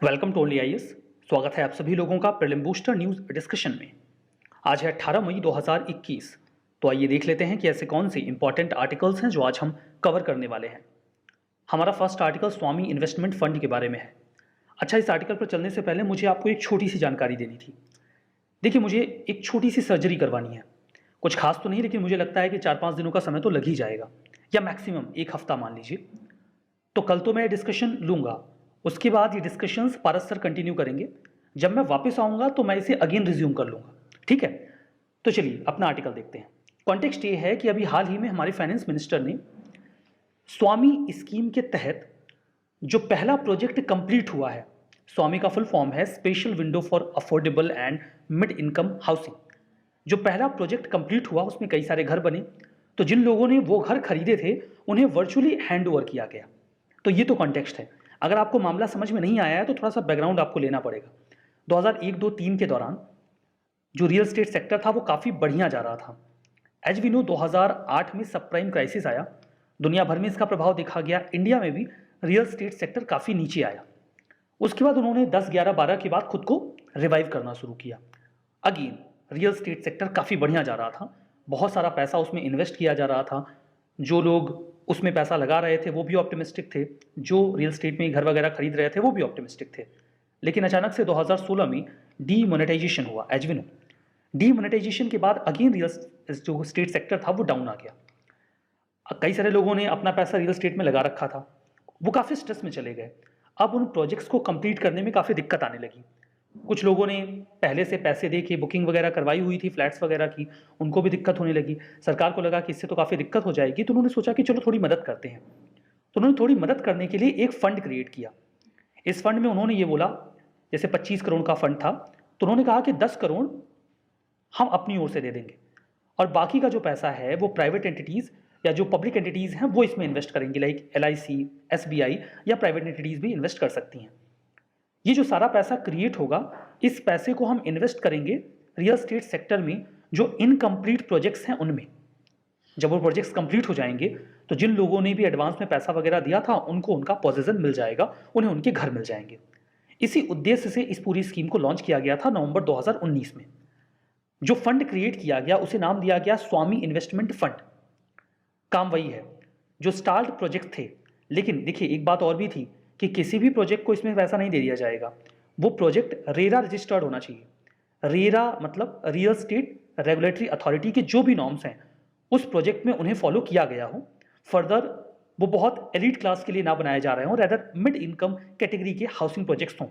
Welcome to only IAS. स्वागत है आप सभी लोगों का प्रीलिम बूस्टर न्यूज डिस्कशन में। आज है 18 मई 2021। तो आइए देख लेते हैं कि ऐसे कौन से इंपॉर्टेंट आर्टिकल्स हैं जो आज हम कवर करने वाले हैं। हमारा फर्स्ट आर्टिकल स्वामी इन्वेस्टमेंट फंड के बारे में है। अच्छा, इस आर्टिकल पर चलने से पहले मुझे आपको एक छोटी सी जानकारी देनी थी। देखिए, मुझे एक छोटी सी सर्जरी करवानी है। कुछ खास तो नहीं, लेकिन मुझे लगता है कि 4-5 दिनों का समय तो लग ही जाएगा, या मैक्सिमम 1 हफ्ता मान लीजिए। तो कल तो मैं डिस्कशन लूंगा, उसके बाद ये डिस्कशंस पारस सर कंटिन्यू करेंगे। जब मैं वापस आऊंगा तो मैं इसे अगेन रिज्यूम कर लूंगा, ठीक है। तो चलिए अपना आर्टिकल देखते हैं। कॉन्टेक्स्ट ये है कि अभी हाल ही में हमारे फाइनेंस मिनिस्टर ने स्वामी स्कीम के तहत जो पहला प्रोजेक्ट कंप्लीट हुआ है, स्वामी का फुल फॉर्म है special window for affordable and mid income housing. जो पहला प्रोजेक्ट कंप्लीट हुआ उसमें कई सारे घर बने, तो जिन लोगों ने वो घर खरीदे थे उन्हें वर्चुअली हैंड ओवर किया गया। तो ये तो कॉन्टेक्स्ट है। अगर आपको मामला समझ में नहीं आया है तो थोड़ा सा बैकग्राउंड आपको लेना पड़ेगा। 2001, 2, 3 के दौरान जो रियल एस्टेट सेक्टर था वो काफ़ी बढ़िया जा रहा था। एज वी नो 2008 में सब प्राइम क्राइसिस आया, दुनिया भर में इसका प्रभाव देखा गया। इंडिया में भी रियल एस्टेट सेक्टर काफ़ी नीचे आया। उसके बाद उन्होंने 10, 11, 12 के बाद खुद को रिवाइव करना शुरू किया। अगेन रियल एस्टेट सेक्टर काफ़ी बढ़िया जा रहा था, बहुत सारा पैसा उसमें इन्वेस्ट किया जा रहा था। जो लोग उसमें पैसा लगा रहे थे वो भी ऑप्टिमिस्टिक थे, जो रियल एस्टेट में घर वगैरह खरीद रहे थे वो भी ऑप्टिमिस्टिक थे। लेकिन अचानक से 2016 में डीमोनेटाइजेशन हुआ। एज वी नो, डीमोनेटाइजेशन के बाद अगेन रियल जो स्टेट सेक्टर था वो डाउन आ गया। कई सारे लोगों ने अपना पैसा रियल एस्टेट में लगा रखा था, वो काफ़ी स्ट्रेस में चले गए। अब उन प्रोजेक्ट्स को कंप्लीट करने में काफ़ी दिक्कत आने लगी। कुछ लोगों ने पहले से पैसे दे के बुकिंग वगैरह करवाई हुई थी फ्लैट्स वगैरह की, उनको भी दिक्कत होने लगी। सरकार को लगा कि इससे तो काफ़ी दिक्कत हो जाएगी, तो उन्होंने सोचा कि चलो थोड़ी मदद करते हैं। तो उन्होंने थोड़ी मदद करने के लिए एक फंड क्रिएट किया। इस फंड में उन्होंने ये बोला, जैसे 25 करोड़ का फंड था, तो उन्होंने कहा कि 10 करोड़ हम अपनी ओर से दे देंगे और बाकी का जो पैसा है वो प्राइवेट एंटिटीज़ या जो पब्लिक एंटिटीज़ हैं वो इसमें इन्वेस्ट करेंगे, लाइक LIC, SBI या प्राइवेट एंटिटीज़ भी इन्वेस्ट कर सकती हैं। ये जो सारा पैसा क्रिएट होगा, इस पैसे को हम इन्वेस्ट करेंगे रियल एस्टेट सेक्टर में जो इनकम्प्लीट प्रोजेक्ट्स हैं उनमें। जब वो प्रोजेक्ट्स कंप्लीट हो जाएंगे तो जिन लोगों ने भी एडवांस में पैसा वगैरह दिया था उनको उनका पोजीशन मिल जाएगा, उन्हें उनके घर मिल जाएंगे। इसी उद्देश्य से इस पूरी स्कीम को लॉन्च किया गया था नवंबर 2019 में। जो फंड क्रिएट किया गया उसे नाम दिया गया स्वामी इन्वेस्टमेंट फंड। काम वही है जो स्टार्ट प्रोजेक्ट थे। लेकिन देखिए, एक बात और भी थी कि किसी भी प्रोजेक्ट को इसमें पैसा नहीं दे दिया जाएगा, वो प्रोजेक्ट रेरा रजिस्टर्ड होना चाहिए। रेरा मतलब रियल एस्टेट रेगुलेटरी अथॉरिटी के जो भी नॉर्म्स हैं उस प्रोजेक्ट में उन्हें फॉलो किया गया हो। फर्दर वो बहुत एलीट क्लास के लिए ना बनाए जा रहे हों, रेदर मिड इनकम कैटेगरी के हाउसिंग प्रोजेक्ट्स हों।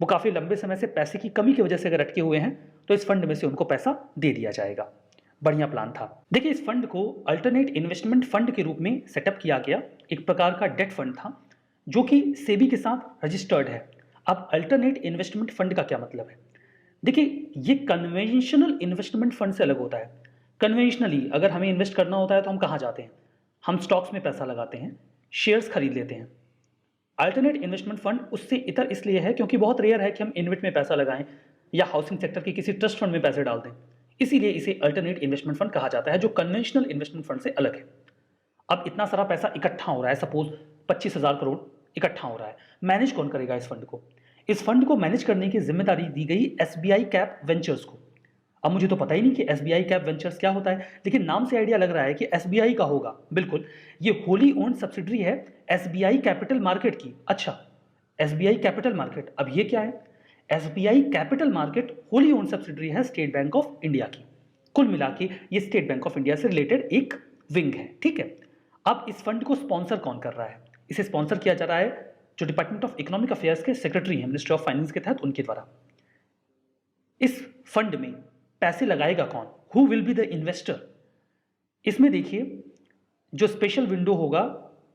वो काफ़ी लंबे समय से पैसे की कमी की वजह से अगर अटके हुए हैं तो इस फंड में से उनको पैसा दे दिया जाएगा। बढ़िया प्लान था। देखिए, इस फंड को अल्टरनेट इन्वेस्टमेंट फंड के रूप में सेटअप किया गया। एक प्रकार का डेट फंड था जो कि सेबी के साथ रजिस्टर्ड है। अब अल्टरनेट इन्वेस्टमेंट फंड का क्या मतलब है? देखिए, ये कन्वेंशनल इन्वेस्टमेंट फंड से अलग होता है। कन्वेंशनली अगर हमें इन्वेस्ट करना होता है तो हम कहाँ जाते हैं? हम स्टॉक्स में पैसा लगाते हैं, शेयर्स खरीद लेते हैं। अल्टरनेट इन्वेस्टमेंट फंड उससे इतर इसलिए है क्योंकि बहुत रेयर है कि हम इन्वेट में पैसा लगाएं या हाउसिंग सेक्टर के किसी ट्रस्ट फंड में पैसे डाल दें। इसीलिए इसे अल्टरनेट इन्वेस्टमेंट फंड कहा जाता है, जो कन्वेंशनल इन्वेस्टमेंट फंड से अलग है। अब इतना सारा पैसा इकट्ठा हो रहा है, सपोज 25,000 करोड़ इकट्ठा हो रहा है। मैनेज कौन करेगा इस फंड को? इस फंड को मैनेज करने की जिम्मेदारी दी गई SBI कैप वेंचर्स को। अब मुझे तो पता ही नहीं कि SBI कैप वेंचर्स क्या होता है, लेकिन नाम से आइडिया लग रहा है कि SBI का होगा। बिल्कुल, ये होली ओन्ड सब्सिडरी है SBI कैपिटल मार्केट की। अच्छा, SBI कैपिटल मार्केट, अब ये क्या है? SBI capital market wholly owned subsidiary है स्टेट बैंक ऑफ इंडिया की। कुल मिला के ये स्टेट बैंक ऑफ इंडिया से रिलेटेड एक विंग है, ठीक है। अब इस फंड को स्पॉन्सर कौन कर रहा है? इसे स्पॉन्सर किया जा रहा है जो डिपार्टमेंट ऑफ इकोनॉमिक अफेयर्स के सेक्रेटरी हैं, मिनिस्ट्री ऑफ फाइनेंस के तहत, उनके द्वारा। इस फंड में पैसे लगाएगा कौन? Who will be the investor? इसमें देखिए, जो स्पेशल विंडो होगा,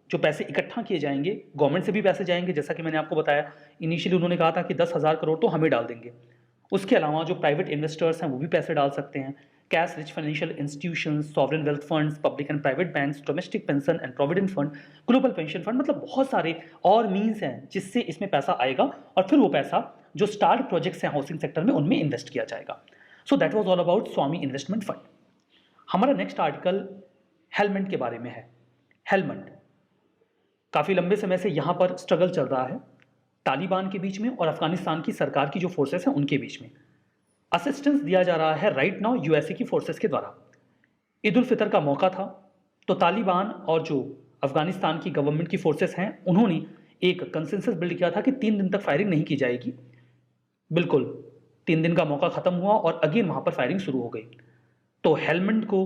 जो पैसे इकट्ठा किए जाएंगे, गवर्नमेंट से भी पैसे जाएंगे, जैसा कि मैंने आपको बताया। इनिशियली उन्होंने कहा था कि 10,000 करोड़ तो हमें डाल देंगे। उसके अलावा जो प्राइवेट इन्वेस्टर्स हैं वो भी पैसे डाल सकते हैं। Cash rich financial institutions, sovereign wealth funds, public and private banks, domestic pension and provident fund, global pension fund, मतलब बहुत सारे और मीन्स हैं जिससे इसमें पैसा आएगा और फिर वो पैसा जो स्टार्ट प्रोजेक्ट्स हैं हाउसिंग सेक्टर में उनमें इन्वेस्ट किया जाएगा। So that was all about Swami investment fund. हमारा नेक्स्ट आर्टिकल हेलमेंट के बारे में है। हेलमेंट काफ़ी लंबे समय से यहाँ पर स्ट्रगल चल रहा है। तालिबान के बीच में और अफगानिस्तान की सरकार की जो फोर्सेस हैं उनके बीच में असिस्टेंस दिया जा रहा है राइट नाउ यूएसए की फोर्सेस के द्वारा। ईद उल फितर का मौका था, तो तालिबान और जो अफगानिस्तान की गवर्नमेंट की फोर्सेस हैं उन्होंने एक कंसेंसस बिल्ड किया था कि 3 दिन तक फायरिंग नहीं की जाएगी। बिल्कुल 3 दिन का मौका खत्म हुआ और अगेन वहां पर फायरिंग शुरू हो गई। तो हेलमंड को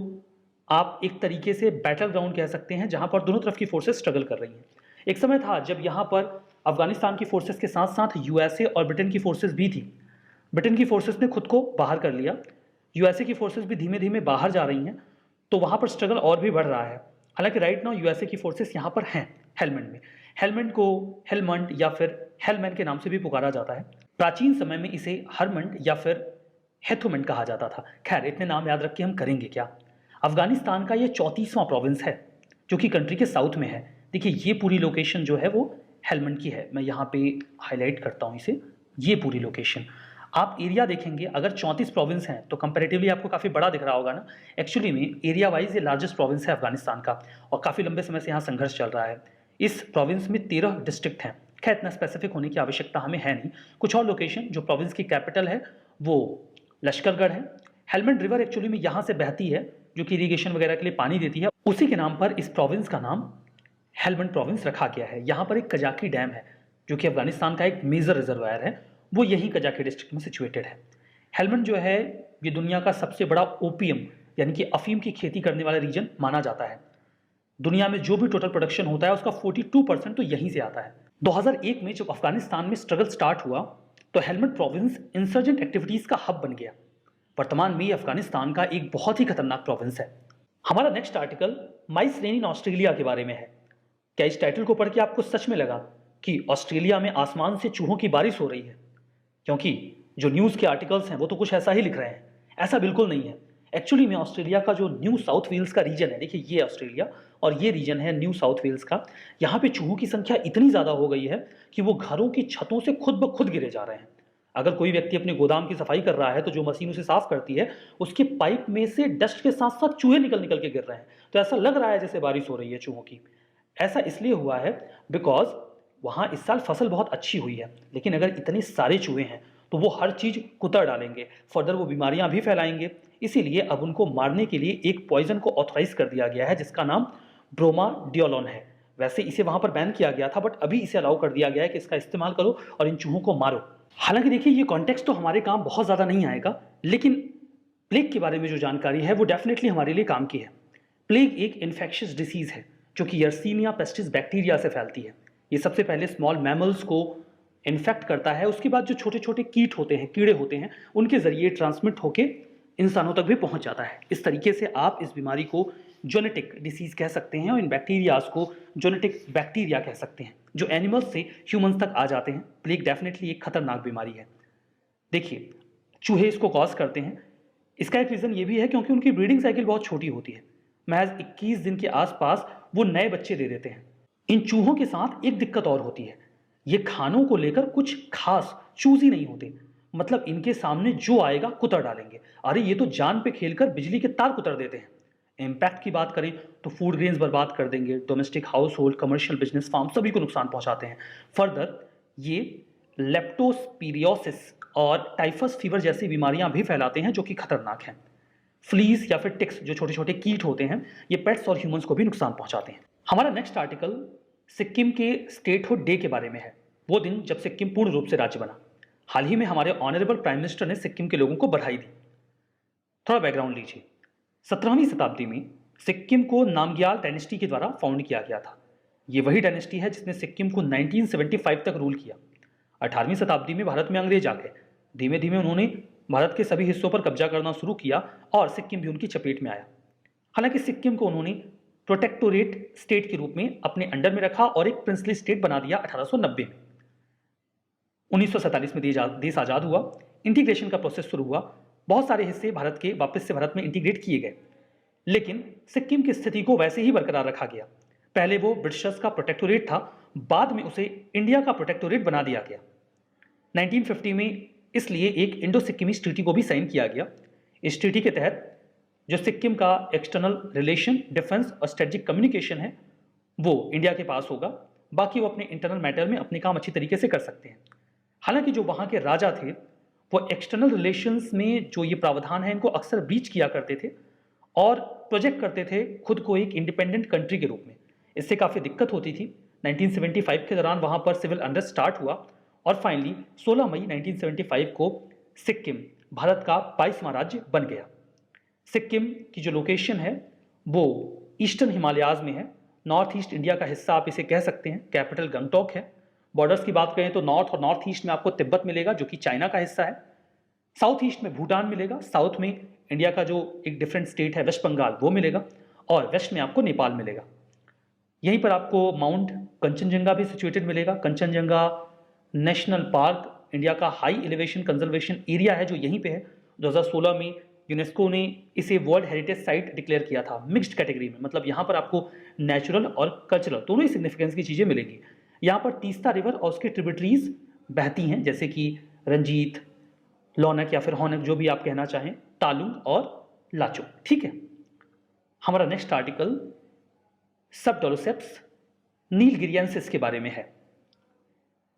आप एक तरीके से बैटल ग्राउंड कह सकते हैं जहां पर दोनों तरफ की फोर्सेस स्ट्रगल कर रही हैं। एक समय था जब यहां पर अफगानिस्तान की फोर्सेस के साथ साथ यूएसए और ब्रिटेन की फोर्सेस भी थी। ब्रिटेन की फोर्सेस ने खुद को बाहर कर लिया, यूएसए की फोर्सेस भी धीमे धीमे बाहर जा रही हैं, तो वहां पर स्ट्रगल और भी बढ़ रहा है। हालांकि राइट नाउ यूएसए की फोर्सेस यहां पर हैं हेलमंड में। हेलमंड को हेलमंड या फिर हेलमैन के नाम से भी पुकारा जाता है। प्राचीन समय में इसे हरमंड या फिर हेथुमंड कहा जाता था। खैर इतने नाम याद रख के हम करेंगे क्या। अफगानिस्तान का ये 34वां प्रोविंस है जो कि कंट्री के साउथ में है। देखिए ये पूरी लोकेशन जो है वो हेलमंड की है। मैं यहाँ पे हाईलाइट करता हूँ इसे, ये पूरी लोकेशन। आप एरिया देखेंगे, अगर 34 प्रोविंस हैं तो कंपैरेटिवली आपको काफ़ी बड़ा दिख रहा होगा ना। एक्चुअली में एरिया वाइज ये लार्जेस्ट प्रोविंस है अफगानिस्तान का और काफ़ी लंबे समय से यहाँ संघर्ष चल रहा है। इस प्रोविंस में 13 डिस्ट्रिक्ट हैं। खैर इतना स्पेसिफिक होने की आवश्यकता हमें है नहीं। कुछ और लोकेशन, जो प्रोविंस की कैपिटल है वो लश्करगढ़ है। हेलमंड रिवर एक्चुअली में यहाँ से बहती है जो कि इरीगेशन वगैरह के लिए पानी देती है। उसी के नाम पर इस प्रोविंस का नाम हेलमंड प्रोविंस रखा गया है। यहाँ पर एक कजाकी डैम है जो कि अफगानिस्तान का एक मेजर रिजर्वायर है, वो यही कजाकी डिस्ट्रिक्ट में सिचुएटेड है। हेलमंड जो है ये दुनिया का सबसे बड़ा ओपीएम यानी कि अफीम की खेती करने वाला रीजन माना जाता है। दुनिया में जो भी टोटल प्रोडक्शन होता है उसका 42% तो यहीं से आता है। 2001 में जब अफगानिस्तान में स्ट्रगल स्टार्ट हुआ तो हेलमंड प्रोविंस इंसर्जेंट एक्टिविटीज का हब बन गया। वर्तमान में ये अफगानिस्तान का एक बहुत ही खतरनाक प्रोविंस है। हमारा next article mice rain in Australia के बारे में है। क्या इस टाइटल को पढ़ के आपको सच में लगा कि ऑस्ट्रेलिया में आसमान से चूहों की बारिश हो रही है? क्योंकि जो न्यूज़ के आर्टिकल्स हैं वो तो कुछ ऐसा ही लिख रहे हैं। ऐसा बिल्कुल नहीं है। एक्चुअली में ऑस्ट्रेलिया का जो न्यू साउथ वेल्स का रीजन है, देखिए ये ऑस्ट्रेलिया और ये रीजन है न्यू साउथ वेल्स का, यहाँ पे चूहों की संख्या इतनी ज़्यादा हो गई है कि वो घरों की छतों से खुद ब खुद गिरे जा रहे हैं। अगर कोई व्यक्ति अपने गोदाम की सफाई कर रहा है तो जो मशीन उसे साफ करती है उसके पाइप में से डस्ट के साथ साथ चूहे निकल निकल के गिर रहे हैं। तो ऐसा लग रहा है जैसे बारिश हो रही है चूहों की। ऐसा इसलिए हुआ है बिकॉज वहाँ इस साल फसल बहुत अच्छी हुई है, लेकिन अगर इतने सारे चूहे हैं तो वो हर चीज़ कुतर डालेंगे, फर्दर वो बीमारियां भी फैलाएंगे। इसीलिए अब उनको मारने के लिए एक पॉइजन को ऑथराइज कर दिया गया है जिसका नाम ब्रोमाडियोलॉन है। वैसे इसे वहां पर बैन किया गया था बट अभी इसे अलाउ कर दिया गया है कि इसका इस्तेमाल करो और इन चूहों को मारो। हालांकि देखिए ये कॉन्टेक्स्ट तो हमारे काम बहुत ज़्यादा नहीं आएगा, लेकिन प्लेग के बारे में जो जानकारी है वो डेफिनेटली हमारे लिए काम की है। प्लेग एक इन्फेक्शियस डिसीज़ है जो कि यर्सीनिया पेस्टिस बैक्टीरिया से फैलती है। ये सबसे पहले स्मॉल मैमल्स को इन्फेक्ट करता है, उसके बाद जो छोटे छोटे कीट होते हैं, कीड़े होते हैं, उनके जरिए ट्रांसमिट होके इंसानों तक भी पहुंच जाता है। इस तरीके से आप इस बीमारी को जोनेटिक डिसीज कह सकते हैं और इन बैक्टीरियाज को जोनेटिक बैक्टीरिया कह सकते हैं जो एनिमल्स से ह्यूमंस तक आ जाते हैं। प्लेग डेफिनेटली एक खतरनाक बीमारी है। देखिए चूहे इसको कॉज करते हैं। इसका एक रीज़न ये भी है क्योंकि उनकी ब्रीडिंग साइकिल बहुत छोटी होती है। महज 21 दिन के आसपास वो नए बच्चे दे देते हैं। इन चूहों के साथ एक दिक्कत और होती है, ये खानों को लेकर कुछ खास चूजी नहीं होते। मतलब इनके सामने जो आएगा कुतर डालेंगे। अरे ये तो जान पे खेलकर बिजली के तार कुतर देते हैं। इम्पैक्ट की बात करें तो फूड ग्रेन्स बर्बाद कर देंगे, domestic household, commercial business, farm सभी को नुकसान पहुंचाते हैं। फर्दर ये लेप्टोस्पिरियोसिस और टाइफस फीवर जैसी बीमारियां भी फैलाते हैं जो कि खतरनाक हैं। फ्लीज या फिर टिक्स जो छोटे छोटे कीट होते हैं ये पेट्स और ह्यूमंस को भी नुकसान पहुंचाते हैं। हमारा नेक्स्ट आर्टिकल सिक्किम के स्टेटहुड डे के बारे में है, वो दिन जब सिक्किम पूर्ण रूप से राज्य बना। हाल ही में हमारे ऑनरेबल प्राइम मिनिस्टर ने सिक्किम के लोगों को बधाई दी। थोड़ा बैकग्राउंड लीजिए। 17वीं शताब्दी में सिक्किम को नामग्याल डायनेस्टी के द्वारा फाउंड किया गया था। ये वही डायनेस्टी है जिसने सिक्किम को 1975 तक रूल किया। 18वीं शताब्दी में भारत में अंग्रेज आ गए। धीमे धीमे उन्होंने भारत के सभी हिस्सों पर कब्जा करना शुरू किया और सिक्किम भी उनकी चपेट में आया। हालांकि सिक्किम को उन्होंने प्रोटेक्टोरेट स्टेट के रूप में अपने अंडर में रखा और एक प्रिंसली स्टेट बना दिया 1890 में। 1947 में देश आज़ाद हुआ, इंटीग्रेशन का प्रोसेस शुरू हुआ। बहुत सारे हिस्से भारत के वापस से भारत में इंटीग्रेट किए गए, लेकिन सिक्किम की स्थिति को वैसे ही बरकरार रखा गया। पहले वो ब्रिटिशर्स का प्रोटेक्टोरेट था, बाद में उसे इंडिया का प्रोटेक्टोरेट बना दिया गया। 1950 में इसलिए एक इंडो सिक्किमीज ट्रीटी को भी साइन किया गया। इस ट्रीटी के तहत जो सिक्किम का एक्सटर्नल रिलेशन, डिफेंस और स्ट्रेटेजिक कम्युनिकेशन है वो इंडिया के पास होगा। बाकी वो अपने इंटरनल मैटर में अपने काम अच्छी तरीके से कर सकते हैं। हालांकि जो वहाँ के राजा थे वो एक्सटर्नल रिलेशंस में जो ये प्रावधान है इनको अक्सर ब्रीच किया करते थे और प्रोजेक्ट करते थे खुद को एक इंडिपेंडेंट कंट्री के रूप में। इससे काफ़ी दिक्कत होती थी। 1975 के दौरान वहाँ पर सिविल अनरेस्ट स्टार्ट हुआ और फाइनली 16 मई 1975 को सिक्किम भारत का 22वां राज्य बन गया। सिक्किम की जो लोकेशन है वो ईस्टर्न हिमालयाज में है, नॉर्थ ईस्ट इंडिया का हिस्सा आप इसे कह सकते हैं। कैपिटल गंगटोक है। बॉर्डर्स की बात करें तो नॉर्थ और नॉर्थ ईस्ट में आपको तिब्बत मिलेगा जो कि चाइना का हिस्सा है। साउथ ईस्ट में भूटान मिलेगा, साउथ में इंडिया का जो एक डिफरेंट स्टेट है वेस्ट बंगाल वो मिलेगा और वेस्ट में आपको नेपाल मिलेगा। यहीं पर आपको माउंट कंचनजंगा भी सिचुएटेड मिलेगा। कंचनजंगा नेशनल पार्क इंडिया का हाई एलिवेशन कंजर्वेशन एरिया है जो यहीं पे है। 2016 में यूनेस्को ने इसे वर्ल्ड हेरिटेज साइट डिक्लेयर किया था मिक्स्ड कैटेगरी में, मतलब यहाँ पर आपको नेचुरल और कल्चरल दोनों ही सिग्निफिकेंस की चीज़ें मिलेंगी। यहाँ पर तीस्ता रिवर और उसके ट्रिब्यूटरीज बहती हैं जैसे कि रंजीत, लौनक या फिर हौनक जो भी आप कहना चाहें, तालुंग और लाचो। ठीक है, हमारा नेक्स्ट आर्टिकल सबडोलोसेप्स नीलगिरियंसिस के बारे में है।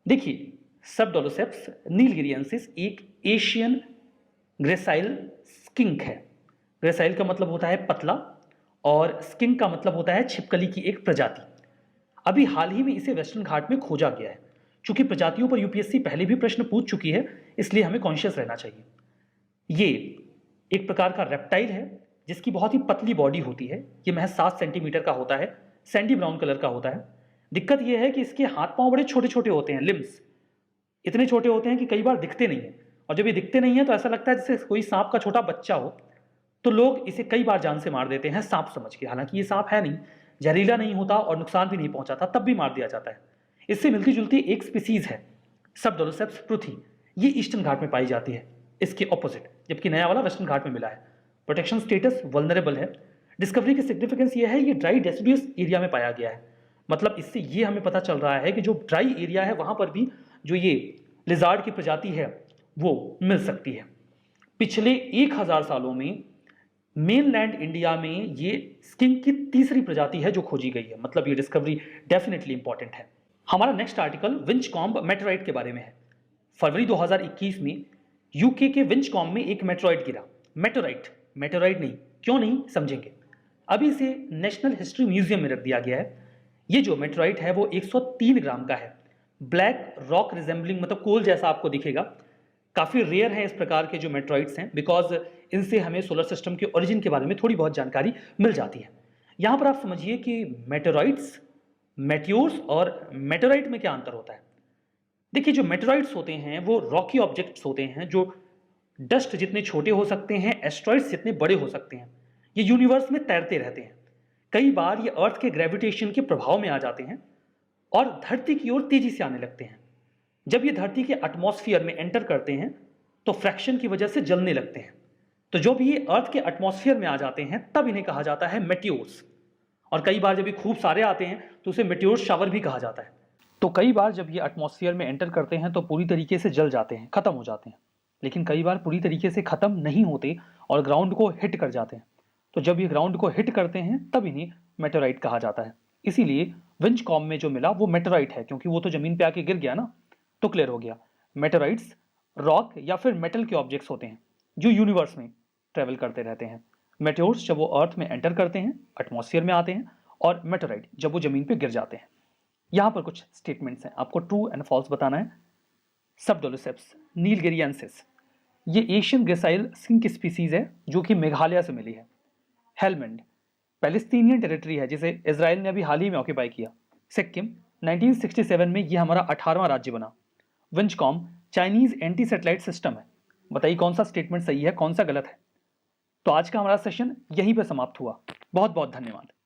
देखिए, सबडोलोसेप्स नीलगिरियंसिस एक एशियन ग्रेसाइल स्किंक है। ग्रेसाइल का मतलब होता है पतला और स्किंक का मतलब होता है छिपकली की एक प्रजाति। अभी हाल ही में इसे वेस्टर्न घाट में खोजा गया है। चूंकि प्रजातियों पर यूपीएससी पहले भी प्रश्न पूछ चुकी है इसलिए हमें कॉन्शियस रहना चाहिए। ये एक प्रकार का रेप्टाइल है जिसकी बहुत ही पतली बॉडी होती है। ये महज 7 सेंटीमीटर का होता है, सैंडी ब्राउन कलर का होता है। दिक्कत यह है कि इसके हाथ पांव बड़े छोटे छोटे होते हैं, लिम्स इतने छोटे होते हैं कि कई बार दिखते नहीं हैं। और जब ये दिखते नहीं है तो ऐसा लगता है जैसे कोई सांप का छोटा बच्चा हो। तो लोग इसे कई बार जान से मार देते हैं सांप समझ के। हालांकि ये सांप है नहीं, जहरीला नहीं होता और नुकसान भी नहीं पहुंचाता, तब भी मार दिया जाता है। इससे मिलती जुलती एक स्पीसीज है सबडोलोसेप्स पृथ्वी। ये ईस्टर्न घाट में पाई जाती है इसके ऑपोजिट, जबकि नया वाला वेस्टर्न घाट में मिला है। प्रोटेक्शन स्टेटस वल्नरेबल है। डिस्कवरी की सिग्निफिकेंस ये है ये ड्राई डेसिडुअस एरिया में पाया गया है। मतलब इससे ये हमें पता चल रहा है कि जो ड्राई एरिया है वहां पर भी जो ये लिजार्ड की प्रजाति है वो मिल सकती है। पिछले 1000 सालों में मेनलैंड इंडिया में ये स्किंक की तीसरी प्रजाति है जो खोजी गई है। मतलब ये डिस्कवरी डेफिनेटली इंपॉर्टेंट है। हमारा नेक्स्ट आर्टिकल विंचकॉम्ब मेटेराइट के बारे में है। फरवरी 2021 में यूके के विंचकॉम्ब में एक मेटेराइट गिरा। मेटेराइट नहीं, क्यों नहीं समझेंगे। अभी इसे नेशनल हिस्ट्री म्यूजियम में रख दिया गया है। ये जो मेटेराइट है वो 103 ग्राम का है। ब्लैक रॉक रिजेंबलिंग, मतलब कोल जैसा आपको दिखेगा। काफ़ी रेयर है इस प्रकार के जो मेटेराइट्स हैं बिकॉज इनसे हमें सोलर सिस्टम के ओरिजिन के बारे में थोड़ी बहुत जानकारी मिल जाती है। यहाँ पर आप समझिए कि मेटेराइट्स, मेट्योर्स और मेटेराइट में क्या अंतर होता है। देखिए, जो मेटेराइट्स होते हैं वो रॉकी ऑब्जेक्ट्स होते हैं जो डस्ट जितने छोटे हो सकते हैं, एस्ट्रॉइड्स जितने बड़े हो सकते हैं। ये यूनिवर्स में तैरते रहते हैं। कई बार ये अर्थ के ग्रेविटेशन के प्रभाव में आ जाते हैं और धरती की ओर तेजी से आने लगते हैं। जब ये धरती के एटमॉस्फेयर में एंटर करते हैं तो फ्रैक्शन की वजह से जलने लगते हैं। तो जब ये अर्थ के एटमॉस्फेयर में आ जाते हैं तब इन्हें कहा जाता है मेट्योर्स। और कई बार जब ये खूब सारे आते हैं तो उसे मेट्योर शावर भी कहा जाता है। तो कई बार जब ये एटमॉस्फेयर में एंटर करते हैं तो पूरी तरीके से जल जाते हैं, खत्म हो जाते हैं। लेकिन कई बार पूरी तरीके से खत्म नहीं होते और ग्राउंड को हिट कर जाते हैं। तो जब ये ग्राउंड को हिट करते हैं तब इन्हें मेटेराइट कहा जाता है। इसीलिए विंचकॉम्ब में जो मिला वो मेटेराइट है, क्योंकि वो तो जमीन पे आके गिर गया ना। तो क्लियर हो गया, मेटेराइट्स रॉक या फिर मेटल के ऑब्जेक्ट्स होते हैं जो यूनिवर्स में ट्रेवल करते रहते हैं। मेट्योर्स जब वो अर्थ में एंटर करते हैं, एटमॉस्फेयर में आते हैं, और मेटेराइट जब वो जमीन पे गिर जाते हैं। यहाँ पर कुछ स्टेटमेंट्स हैं, आपको ट्रू एंड फॉल्स बताना है। सबडोलोसेप्स नीलगिरियंसिस ये एशियन ग्रेसाइल स्किंक स्पीसीज है जो कि मेघालय से मिली है। हेलमंड पैलेस्टीनियन टेरिटरी है जिसे इजराइल ने अभी हाल ही में ऑक्यूपाई किया। सिक्किम 1967 में ये हमारा 18वां राज्य बना। विंचकॉम्ब चाइनीज एंटी सैटेलाइट सिस्टम है। बताइए कौन सा स्टेटमेंट सही है, कौन सा गलत है। तो आज का हमारा सेशन यहीं पर समाप्त हुआ। बहुत बहुत धन्यवाद।